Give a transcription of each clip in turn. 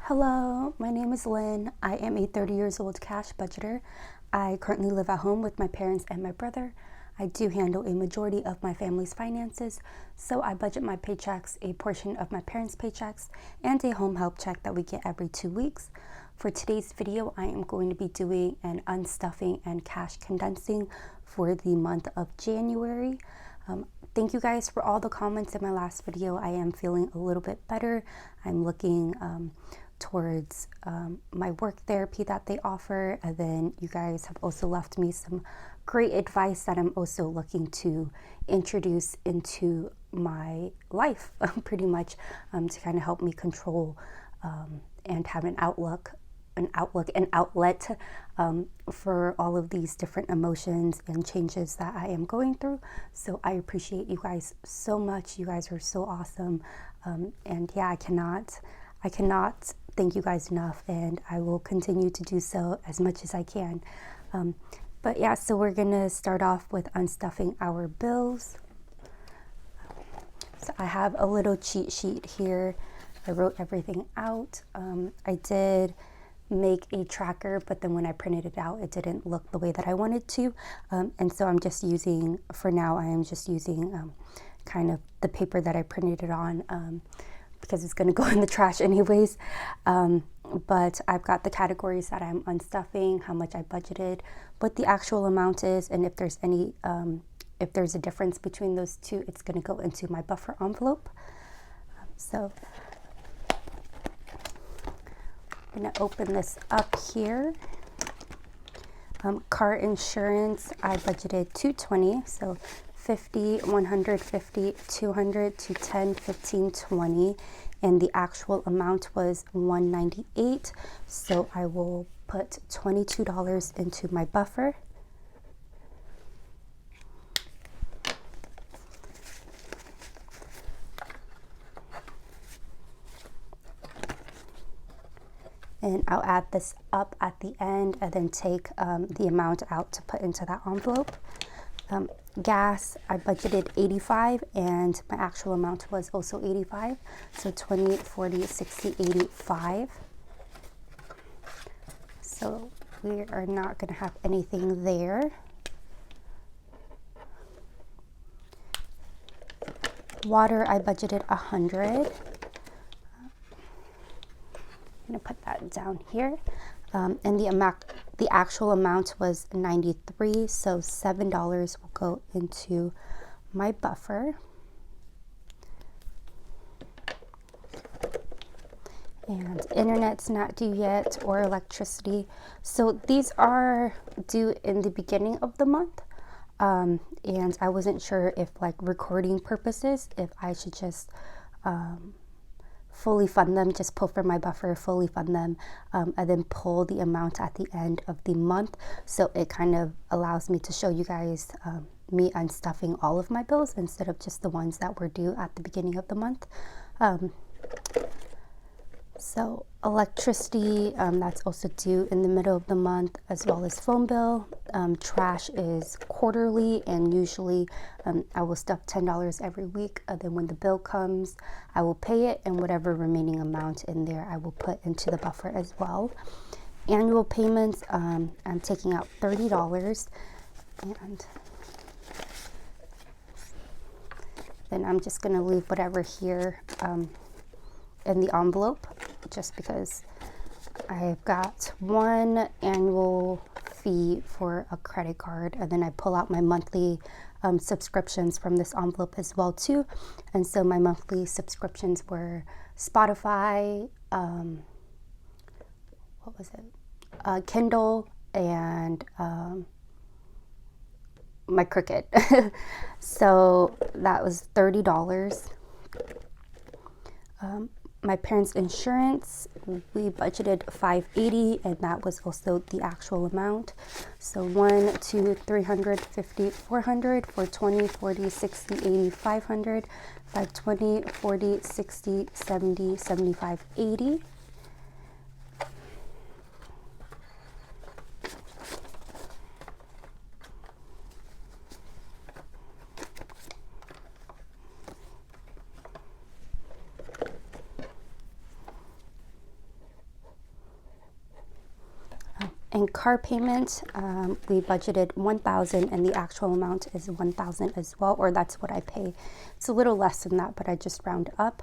Hello, my name is Lynn. I am a 30 years old cash budgeter. I currently live at home with my parents and my brother. I do handle a majority of my family's finances, so I budget my paychecks, a portion of my parents' paychecks, and a home help check that we get every 2 weeks. For today's video, I am going to be doing an unstuffing and cash condensing for the month of January. Thank you guys for all the comments in my last video. I am feeling a little bit better. I'm looking towards my work therapy that they offer, and then you guys have also left me some great advice that I'm also looking to introduce into my life pretty much to kind of help me control and have an outlet for all of these different emotions and changes that I am going through. So I appreciate you guys so much. You guys are so awesome. And yeah, I cannot thank you guys enough, and I will continue to do so as much as I can. But yeah, so we're gonna start off with unstuffing our bills. So I have a little cheat sheet here. I wrote everything out. I did make a tracker, but then when I printed it out, it didn't look the way that I wanted to. And so I'm just using, for now, I am just using kind of the paper that I printed it on because it's gonna go in the trash anyways. But I've got the categories that I'm unstuffing, how much I budgeted, what the actual amount is, and if there's any, if there's a difference between those two, it's gonna go into my buffer envelope. So I'm going to open this up here. Car insurance, I budgeted $220, so $50, $150, $200, $210, $15, $20, and the actual amount was $198. So I will put $22 into my buffer. And I'll add this up at the end and then take the amount out to put into that envelope. Gas, I budgeted $85 and my actual amount was also $85. So $20, $40, $60, $85. So we are not going to have anything there. Water, I budgeted $100. I'm going to put that down here, and the actual amount was $93, so $7 will go into my buffer. And internet's not due yet, or electricity. So these are due in the beginning of the month, and I wasn't sure if, like, recording purposes, if I should just fully fund them, just pull from my buffer, fully fund them, and then pull the amount at the end of the month. So it kind of allows me to show you guys me unstuffing all of my bills instead of just the ones that were due at the beginning of the month. So electricity, that's also due in the middle of the month, as well as phone bill. Trash is quarterly, and usually I will stuff $10 every week. Then when the bill comes, I will pay it, and whatever remaining amount in there I will put into the buffer as well. Annual payments, I'm taking out $30, and then I'm just going to leave whatever here in the envelope, just because I've got one annual fee for a credit card, and then I pull out my monthly subscriptions from this envelope as well too. And so my monthly subscriptions were Spotify, what was it, Kindle, and my Cricket. So that was $30. My parents' insurance, we budgeted $580, and that was also the actual amount. So 1, 2, 300, 50, 400, 420, 40, 60, 80, 500, 520, 40, 60, 70, 75, 80. And car payment, we budgeted $1,000 and the actual amount is $1,000 as well, or that's what I pay. It's a little less than that, but I just round up.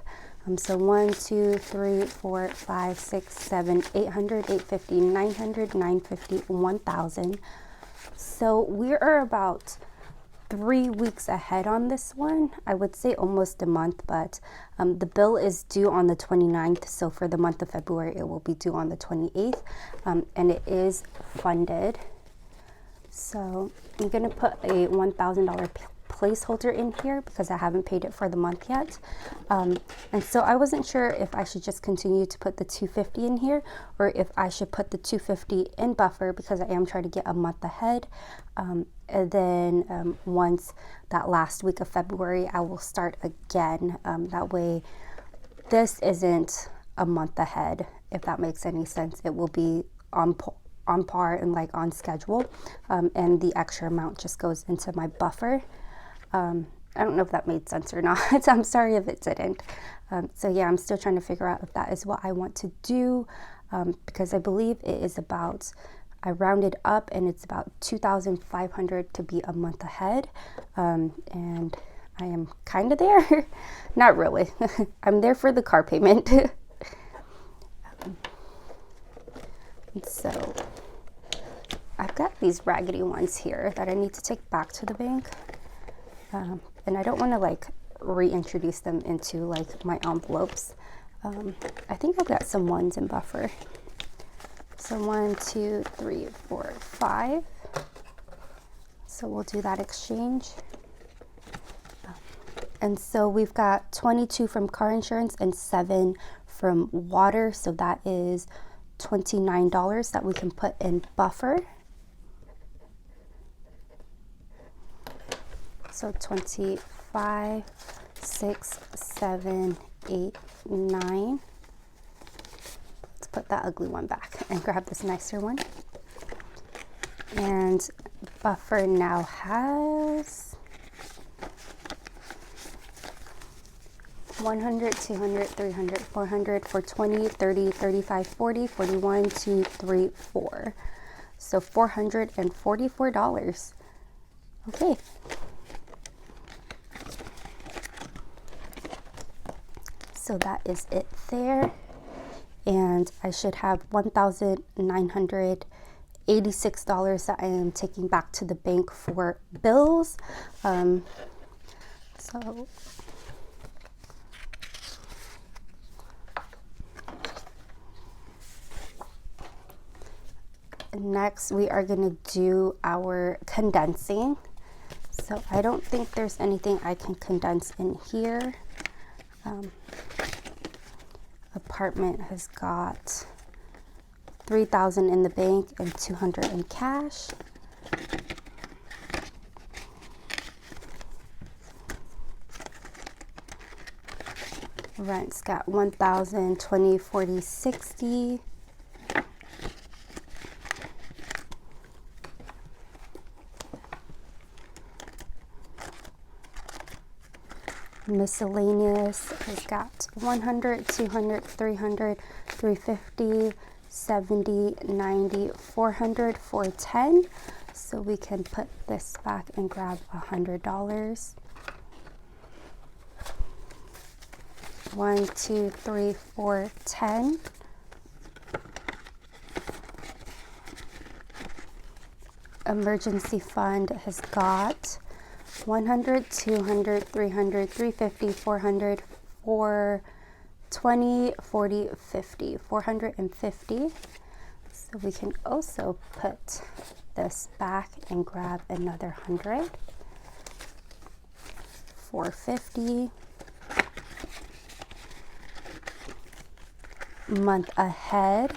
So 1, 2, 3, 4, 5, 6, 7, 800, 850, 900, 950, 1,000. So we are about 3 weeks ahead on this one. I would say almost a month, but the bill is due on the 29th. So for the month of February, it will be due on the 28th, and it is funded. So I'm going to put a $1,000 placeholder in here because I haven't paid it for the month yet. And so I wasn't sure if I should just continue to put the $250 in here or if I should put the $250 in buffer because I am trying to get a month ahead. And then once that last week of February, I will start again. That way this isn't a month ahead, if that makes any sense. It will be on par and like on schedule. And the extra amount just goes into my buffer. I don't know if that made sense or not. I'm sorry if it didn't. So yeah, I'm still trying to figure out if that is what I want to do, because I believe it is about, I rounded up and it's about $2,500 to be a month ahead. And I am kind of there. Not really. I'm there for the car payment. So I've got these raggedy ones here that I need to take back to the bank. And I don't want to like reintroduce them into like my envelopes. I think I've got some ones in buffer. So 1, 2, 3, 4, 5. So we'll do that exchange. And so we've got 22 from car insurance and 7 from water. So that is $29 that we can put in buffer. So 25, 6, 7, 8, 9. Let's put that ugly one back and grab this nicer one. And buffer now has 100, 200, 300, 400 for 20, 30, 35, 40, 41, 2, 3, 4. So $444. Okay. So that is it there. And I should have $1,986 that I am taking back to the bank for bills. So next we are going to do our condensing. So I don't think there's anything I can condense in here. Apartment has got $3,000 in the bank and $200 in cash. Rent's got $1,000, $20, $40, $60. Miscellaneous has got $100, $200, $300, $350, $70, $90, $400, $410. So we can put this back and grab $100. 1, 2, 3, 4, 10. Emergency fund has got 100, 200, 300, 350, 400, 420, 40, 50, 450. So we can also put this back and grab another 100, 450. Month ahead,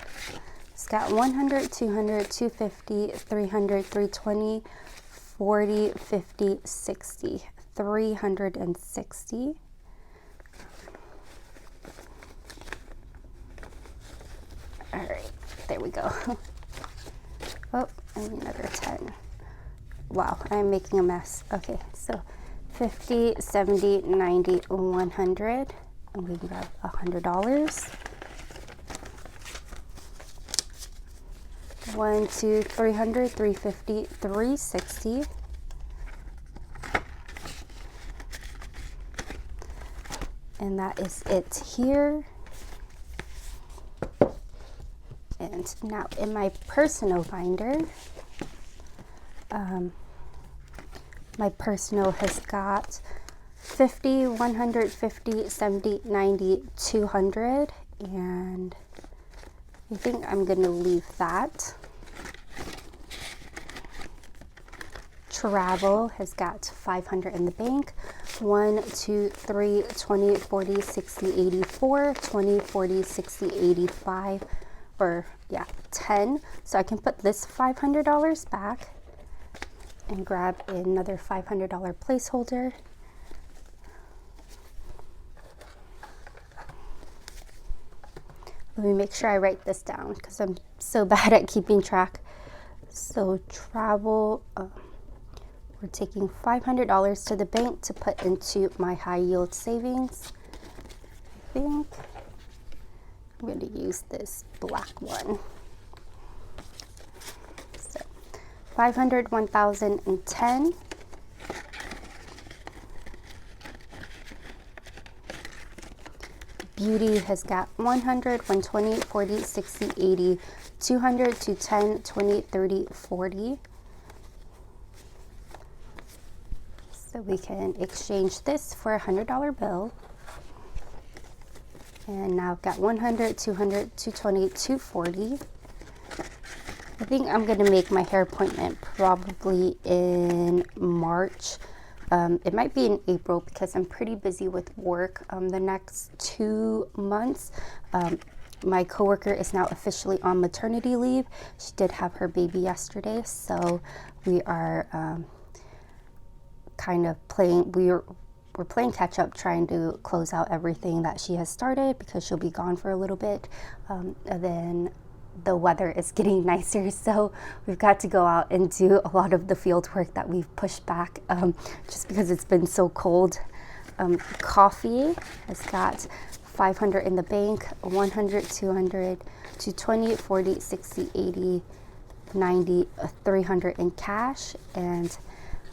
it's got 100, 200, 250, 300, 320, 40, 50, 60, 360. All right, there we go. Oh, and another 10. Wow, I'm making a mess. Okay, so 50, 70, 90, 100, and we can grab $100. 1, 2, 300, 350, 360. And that is it here. And now in my personal binder, my personal has got 50, 150, 70, 90, 200, and I think I'm going to leave that. Travel has got 500 in the bank. 1, 2, 3, 20, 40, 60, 84, 20, 40, 60, 85, or yeah, 10. So I can put this $500 back and grab another $500 placeholder. Let me make sure I write this down because I'm so bad at keeping track. So travel, we're taking $500 to the bank to put into my high yield savings. I think I'm going to use this black one. So 500, 1,000, and 10. Beauty has got 100, 120, 40, 60, 80, 200, 210, 20, 30, 40. So we can exchange this for a $100 bill. And now I've got 100, 200, 220, 240. I think I'm going to make my hair appointment probably in March. It might be in April because I'm pretty busy with work the next 2 months. My coworker is now officially on maternity leave. She did have her baby yesterday, so we are kind of playing, we're playing catch up, trying to close out everything that she has started because she'll be gone for a little bit. And then the weather is getting nicer, so we've got to go out and do a lot of the field work that we've pushed back just because it's been so cold. Coffee has got 500 in the bank, 100, 200, 220, 40, 60, 80, 90, 300 in cash, and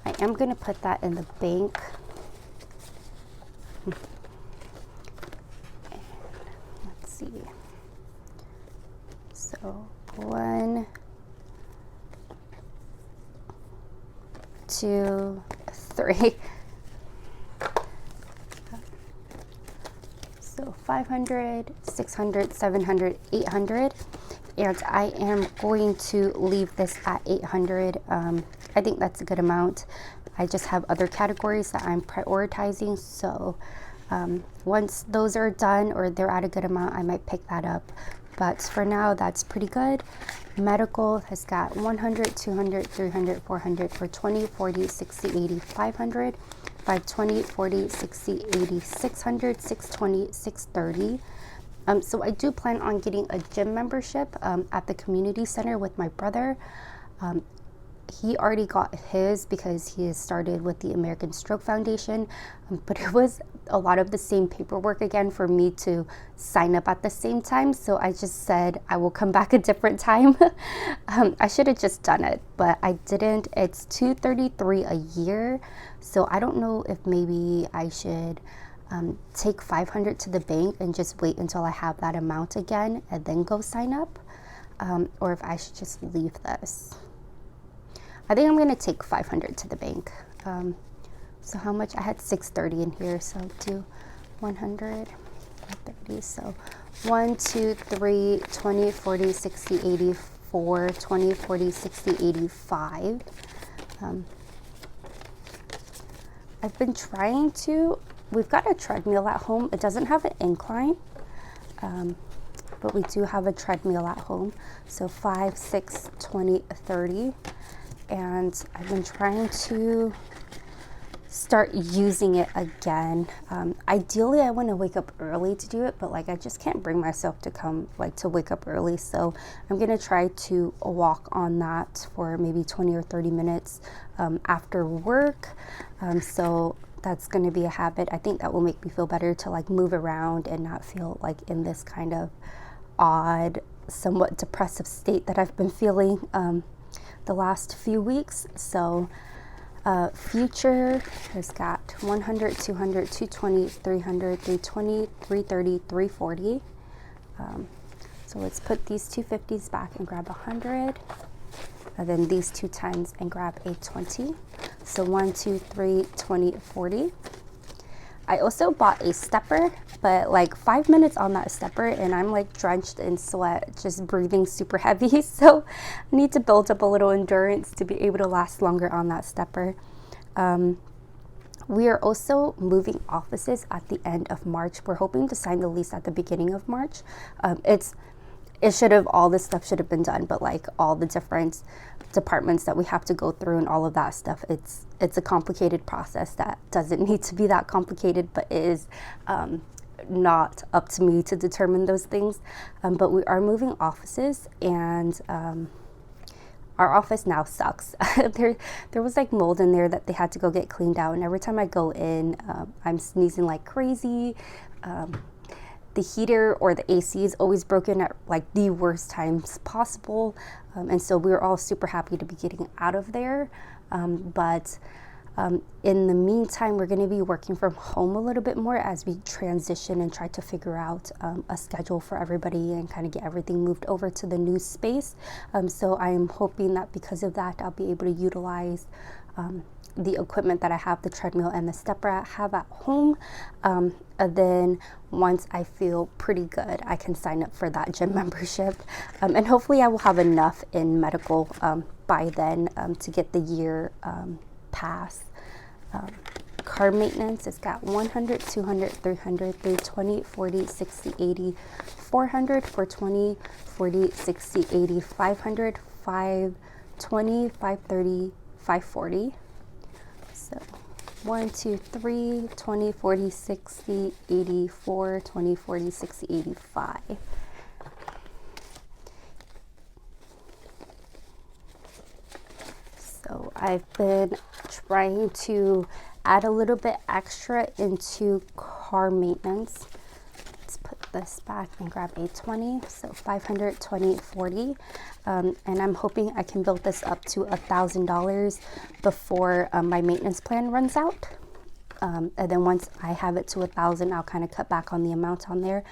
I am going to put that in the bank. Let's see. So 1, 2, 3. So 500, 600, 700, 800. And I am going to leave this at 800. I think that's a good amount. I just have other categories that I'm prioritizing. So once those are done or they're at a good amount, I might pick that up. But for now, that's pretty good. Medical has got 100, 200, 300, 400 for 20, 40, 60, 80, 500, 520, 40, 60, 80, 600, 620, 630. So I do plan on getting a gym membership at the community center with my brother. He already got his because he has started with the American Stroke Foundation, but it was a lot of the same paperwork again for me to sign up at the same time. So I just said I will come back a different time. I should have just done it, but I didn't. It's $233 a year, so I don't know if maybe I should take 500 to the bank and just wait until I have that amount again and then go sign up, or if I should just leave this. I think I'm going to take 500 to the bank. So how much? I had 630 in here, so I'll do 100, 30. So 1, 2, 3, 20, 40, 60, 84, 20, 40, 60, 85. I've been trying to, we've got a treadmill at home. It doesn't have an incline, but we do have a treadmill at home. So 5, 6, 20, 30. And I've been trying to start using it again. Ideally, I want to wake up early to do it, but like I just can't bring myself to wake up early. So I'm gonna try to walk on that for maybe 20 or 30 minutes after work. So that's gonna be a habit. I think that will make me feel better to like move around and not feel like in this kind of odd somewhat depressive state that I've been feeling the last few weeks. So future has got 100, 200, 220, 300, 320, 330, 340. So let's put these 250s back and grab 100, and then these 2 10s and grab a 20. So 1, 2, 3, 20, 40. I also bought a stepper, but like 5 minutes on that stepper and I'm like drenched in sweat, just breathing super heavy. So I need to build up a little endurance to be able to last longer on that stepper. We are also moving offices at the end of March. We're hoping to sign the lease at the beginning of March. All this stuff should have been done, but like all the different departments that we have to go through and all of that stuff, it's a complicated process that doesn't need to be that complicated, but it is not up to me to determine those things. But we are moving offices, and our office now sucks. There was like mold in there that they had to go get cleaned out, and every time I go in, I'm sneezing like crazy. The heater or the AC is always broken at like the worst times possible. And so we're all super happy to be getting out of there. But in the meantime, we're going to be working from home a little bit more as we transition and try to figure out a schedule for everybody and kind of get everything moved over to the new space. So I'm hoping that because of that, I'll be able to utilize the equipment that I have, the treadmill and the stepper I have at home. And then once I feel pretty good, I can sign up for that gym membership. And hopefully I will have enough in medical by then to get the year pass. Car maintenance, it's got 100, 200, 300, 320, 40, 60, 80, 400, 420, 40, 60, 80, 500, 520, 530, 540. So 1, 2, 3, 20, 40, 60, 84, 20, 40, 60, 85. So I've been trying to add a little bit extra into car maintenance. Let's put this back and grab a 20. So 500, 20, 40. And I'm hoping I can build this up to $1,000 before my maintenance plan runs out. And then once I have it to 1,000, I'll kind of cut back on the amount on there.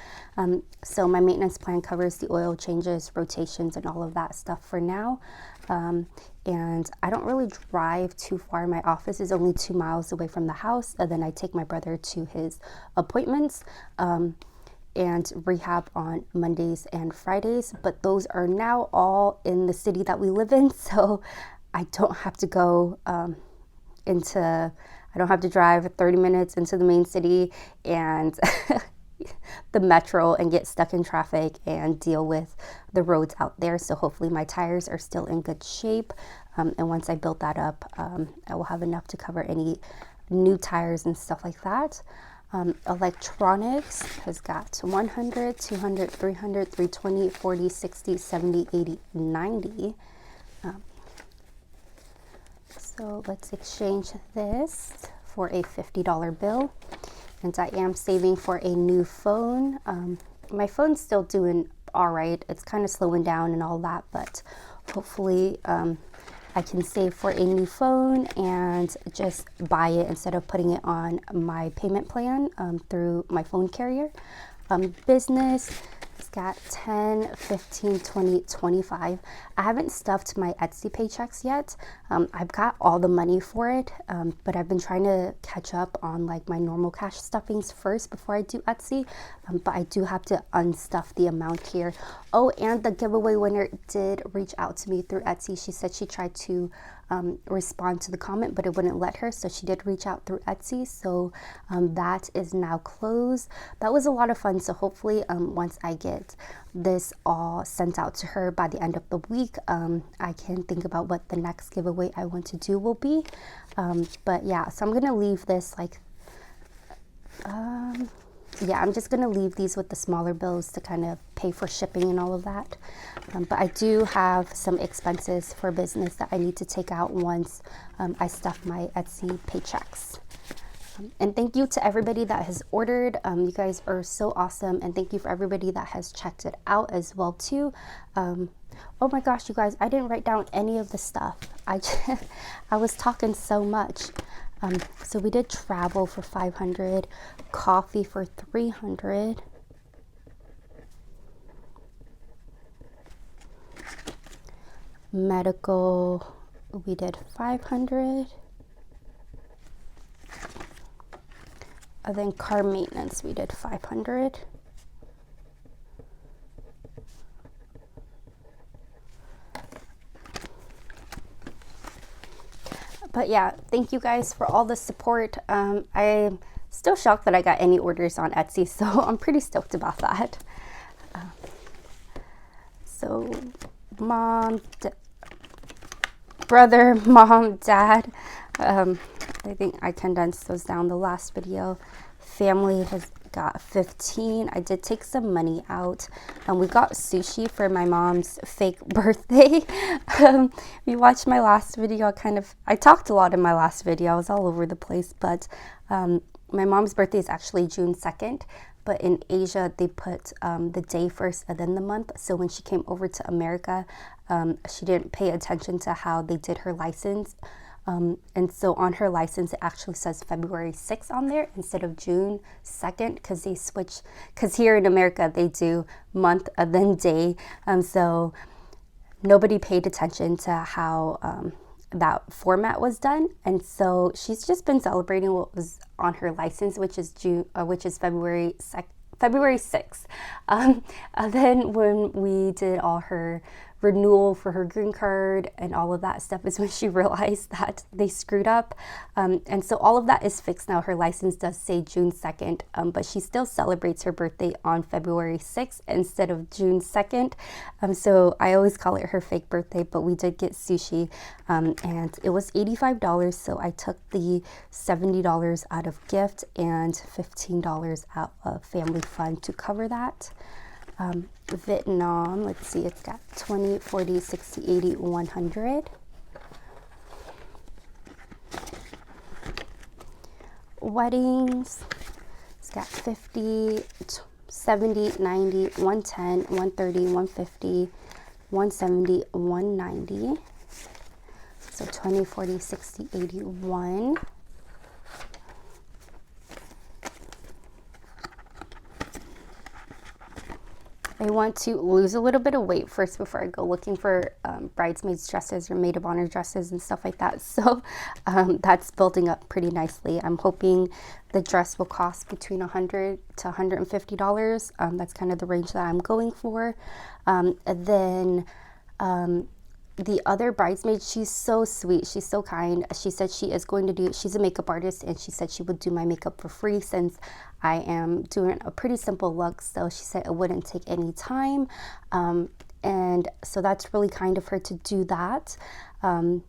So my maintenance plan covers the oil changes, rotations, and all of that stuff for now. And I don't really drive too far. My office is only 2 miles away from the house. And then I take my brother to his appointments and rehab on Mondays and Fridays. But those are now all in the city that we live in. So I don't have to go I don't have to drive 30 minutes into the main city and the metro and get stuck in traffic and deal with the roads out there. So hopefully my tires are still in good shape. And once I build that up, I will have enough to cover any new tires and stuff like that. Electronics has got 100, 200, 300, 320, 40, 60, 70, 80, 90. So let's exchange this for a $50 bill. And I am saving for a new phone. My phone's still doing all right. It's kind of slowing down and all that, but hopefully I can save for a new phone and just buy it instead of putting it on my payment plan through my phone carrier. Business, it's got 10, 15, 20, 25. I haven't stuffed my Etsy paychecks yet. I've got all the money for it, but I've been trying to catch up on like my normal cash stuffings first before I do Etsy. But I do have to unstuff the amount here. Oh, and the giveaway winner did reach out to me through Etsy. She said she tried to respond to the comment, but it wouldn't let her. So she did reach out through Etsy. So that is now closed. That was a lot of fun. So hopefully once I get this all sent out to her by the end of the week, I can think about what the next giveaway I want to do will be. But yeah, so I'm going to leave this like, yeah, I'm just going to leave these with the smaller bills to kind of pay for shipping and all of that. But I do have some expenses for business that I need to take out once I stuff my Etsy paychecks. And thank you to everybody that has ordered. You guys are so awesome. And thank you for everybody that has checked it out as well too. Oh my gosh, you guys, I didn't write down any of the stuff. I was talking so much. So we did travel for 500, coffee for 300. Medical, we did 500. And then car maintenance, we did 500. But yeah, thank you guys for all the support. I'm still shocked that I got any orders on Etsy, so I'm pretty stoked about that. So mom, brother, mom, dad, I think I condensed those down the last video. Family has got 15. I did take some money out, and we got sushi for my mom's fake birthday. If you watched my last video, I talked a lot in my last video. I was all over the place, but my mom's birthday is actually June 2nd. But in Asia, they put the day first and then the month. So when she came over to America, she didn't pay attention to how they did her license. And so on her license, it actually says February 6th on there instead of June 2nd, because they switch, because here in America, they do month and then day. So nobody paid attention to how that format was done. And so she's just been celebrating what was on her license, which is February 6th. And then when we did all her renewal for her green card and all of that stuff is when she realized that they screwed up. And so all of that is fixed now. Her license does say June 2nd, but she still celebrates her birthday on February 6th instead of June 2nd. So I always call it her fake birthday, but we did get sushi, and it was $85. So I took the $70 out of gift and $15 out of family fund to cover that. Vietnam, let's see, it's got 20, 40, 60, 80, 100. Weddings, it's got 50, 70, 90, 110, 130, 150, 170, 190. So 20, 40, 60, 81. I want to lose a little bit of weight first before I go looking for bridesmaids dresses or maid of honor dresses and stuff like that. So that's building up pretty nicely. I'm hoping the dress will cost between $100 to $150. That's kind of the range that I'm going for. And then the other bridesmaid, she's so sweet. She's so kind. She said she is going to do, she's a makeup artist, and she said she would do my makeup for free since I am doing a pretty simple look. So she said it wouldn't take any time. And so that's really kind of her to do that. And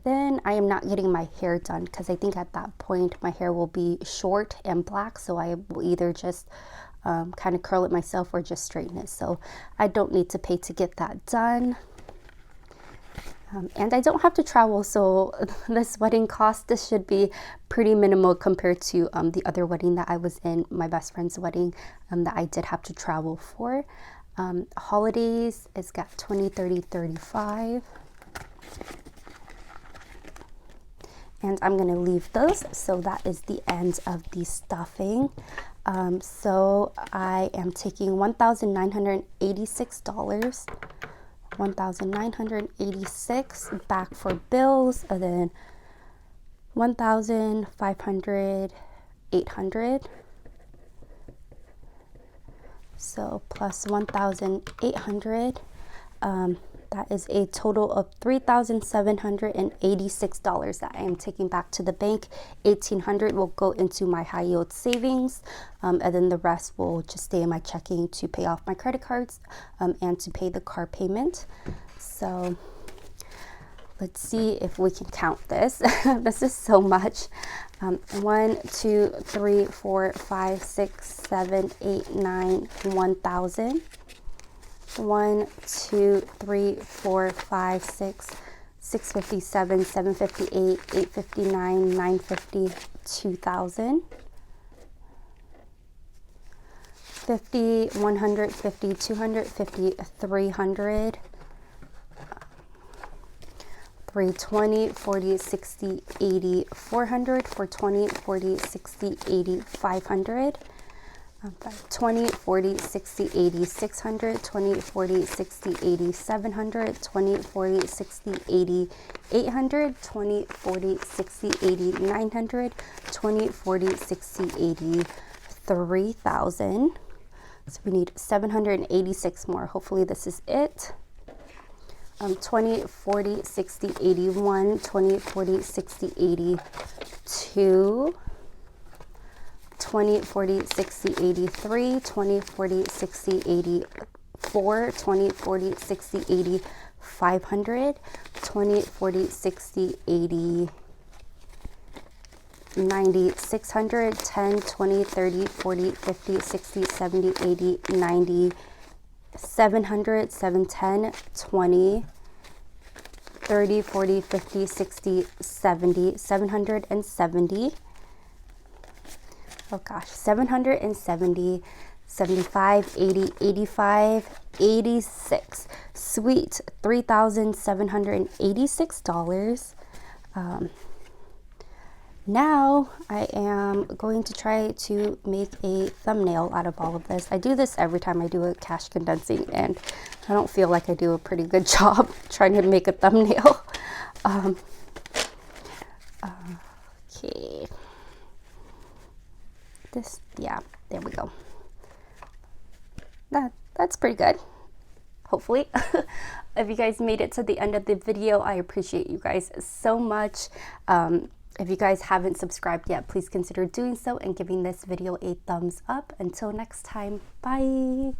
then I am not getting my hair done because I think at that point my hair will be short and black. So I will either just kind of curl it myself or just straighten it. So I don't need to pay to get that done. And I don't have to travel, so this wedding cost, this should be pretty minimal compared to the other wedding that I was in, my best friend's wedding, that I did have to travel for. Holidays, it's got 20, 30, 35. And I'm going to leave those, so that is the end of the stuffing. So I am taking $1,986. 1,986 back for bills, and then 1,500, 800. So plus 1,800. That is a total of $3,786 that I am taking back to the bank. $1,800 will go into my high yield savings, and then the rest will just stay in my checking to pay off my credit cards and to pay the car payment. So let's see if we can count this. This is so much. 1, 2, 3, 4, 5, 6, 7, 8, 9, 1,000. 1, 2, 3, 4, 5, 6, $657, $758, $859, $950, $2,000, $50, $100, $50, $200, $50, $300, $320, $40, $60, $80, $400, $420, $40, $60, $80, $500, $20, $40, $60, $80, $600, $20, $40, $60, $80, $700, $20, $40, $60, $80, $800, $20, $40, $60, $80, $900, $20, $40, $60, $80, $3,000. So we need 786 more. Hopefully this is it. 20, 40, 60, 81, 20, 40, 60, 82, 20, 40, 60, 83, 20, 40, 60, 84, 20, 40, 60, 80, 500, 20, 40, 60, 80, 90, 600, 10, 20, 30, 40, 50, 60, 70, 80, 90, 700, 710, 20, 30, 40, 50, 60, 70, 770. Oh gosh, 770, 75, 80, 85, 86. Sweet, $3,786. Now I am going to try to make a thumbnail out of all of this. I do this every time I do a cash condensing, and I don't feel like I do a pretty good job trying to make a thumbnail. Okay. Yeah, there we go. That's pretty good. Hopefully. If you guys made it to the end of the video, I appreciate you guys so much. If you guys haven't subscribed yet, please consider doing so and giving this video a thumbs up. Until next time, bye.